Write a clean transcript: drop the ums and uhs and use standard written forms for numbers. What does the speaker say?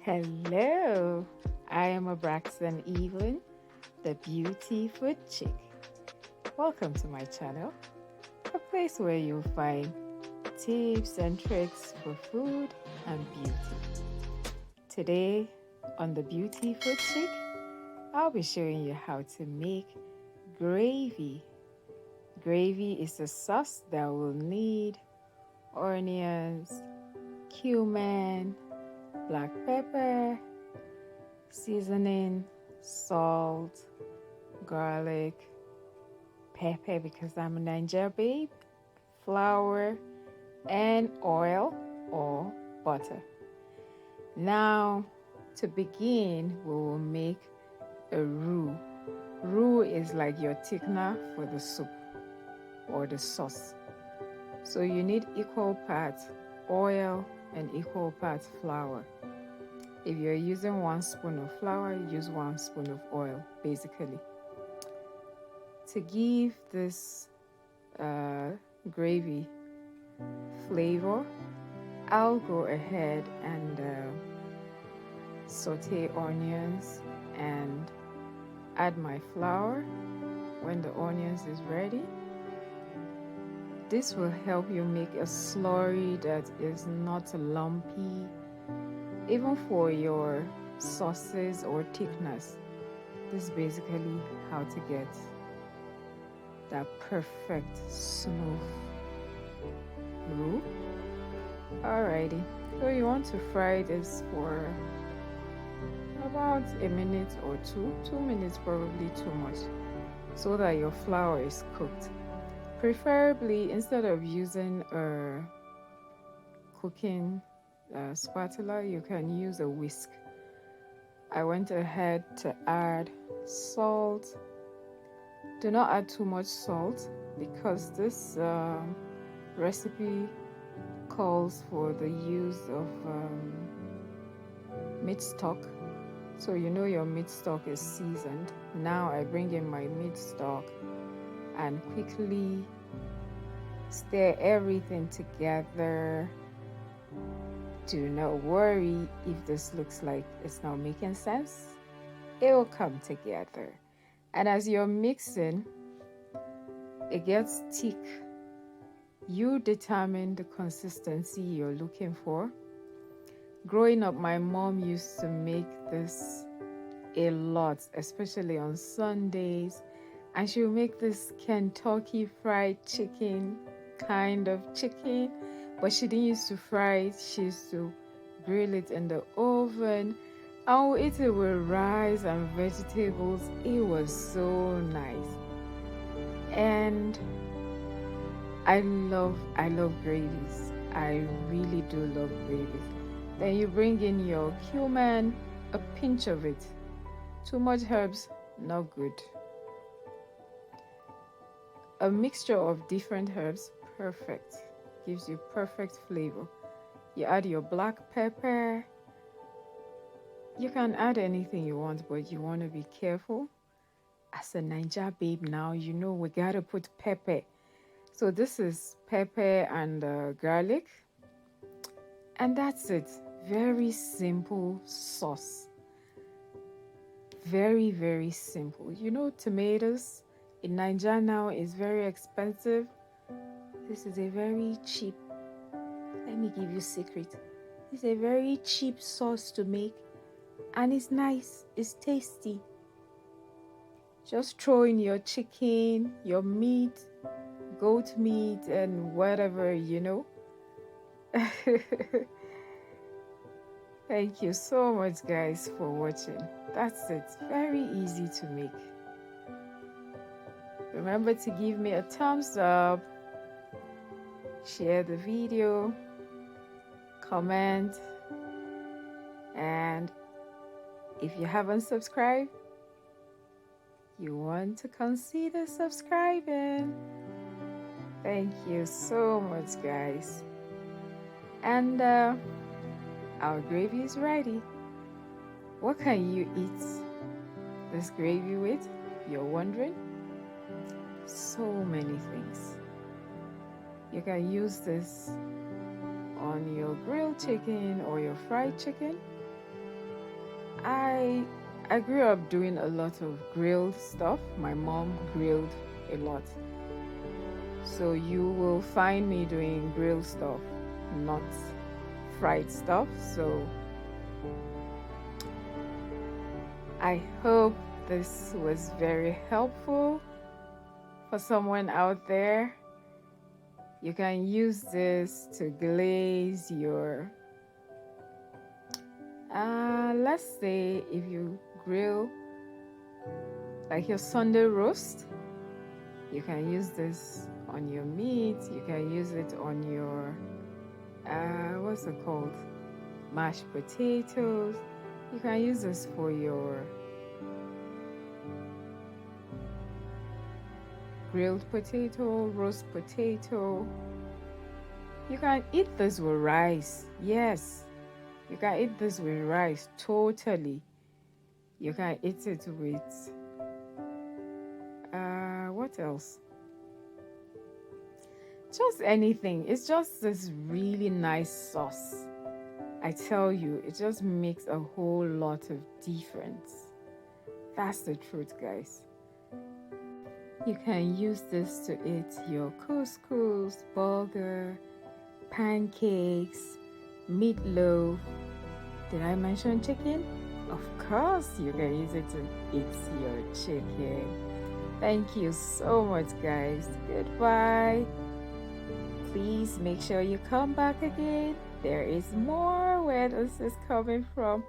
Hello, I am Abraxan Evelyn, the Beauty Food Chick. Welcome to my channel, a place where you'll find tips and tricks for food and beauty. Today on the Beauty Food Chick, I'll be showing you how to make gravy. Gravy is a sauce that will need onions, cumin, black pepper, seasoning, salt, garlic, pepper because I'm a Ninja babe, flour, and oil or butter. Now, to begin, we will make a roux. Roux is like your thickener for the soup or the sauce. So you need equal parts oil and equal parts flour. If you're using 1 spoon of flour, use 1 spoon of oil, basically. To give this gravy flavor, I'll go ahead and saute onions and add my flour when the onions is ready. This will help you make a slurry that is not lumpy, even for your sauces or thickness. This is basically how to get that perfect smooth roux. Alrighty, so you want to fry this for about a minute or 2 minutes, probably too much, so that your flour is cooked. Preferably, instead of using a cooking spatula, you can use a whisk. I went ahead to add salt. Do not add too much salt because this recipe calls for the use of meat stock. So you know your meat stock is seasoned. Now I bring in my meat stock and quickly stir everything together. Do not worry if this looks like it's not making sense. It will come together. And as you're mixing, it gets thick. You determine the consistency you're looking for. Growing up, my mom used to make this a lot, especially on Sundays. And she'll make this Kentucky fried chicken kind of chicken, but she didn't used to fry it. She used to grill it in the oven. I would eat it with rice and vegetables. It was so nice. And I love gravies. I really do love gravies. Then you bring in your cumin, a pinch of it. Too much herbs, not good. A mixture of different herbs, perfect. Gives you perfect flavor. You add your black pepper. You can add anything you want, but you want to be careful. As a Ninja babe now, you know we gotta put pepper. So this is pepper and garlic. And that's it. Very simple sauce. Very, very simple. You know, tomatoes in Nigeria now is very expensive. This is a very cheap, let me give you a secret. It's a very cheap sauce to make, and it's nice, it's tasty. Just throw in your chicken, your meat, goat meat, and whatever, you know. Thank you so much, guys, for watching. That's it. Very easy to make. Remember to give me a thumbs up, share the video, comment, and if you haven't subscribed, you want to consider subscribing. Thank you so much, guys. And our gravy is ready. What can you eat this gravy with? You're wondering? So many things. You can use this on your grilled chicken or your fried chicken. I I grew up doing a lot of grilled stuff. My mom grilled a lot. So you will find me doing grilled stuff, not fried stuff. So I hope this was very helpful for someone out there. You can use this to glaze your, let's say if you grill like your Sunday roast, you can use this on your meat. You can use it on your, what's it called? Mashed potatoes. You can use this for your grilled potato, roast potato. You can eat this with rice. Yes, you can eat this with rice, totally. You can eat it with, what else? Just anything. It's just this really nice sauce. I tell you, it just makes a whole lot of difference. That's the truth, guys. You can use this to eat your couscous, burger, pancakes, meatloaf. Did I mention chicken? Of course, you can use it to eat your chicken. Thank you so much, guys. Goodbye. Please make sure you come back again. There is more where this is coming from.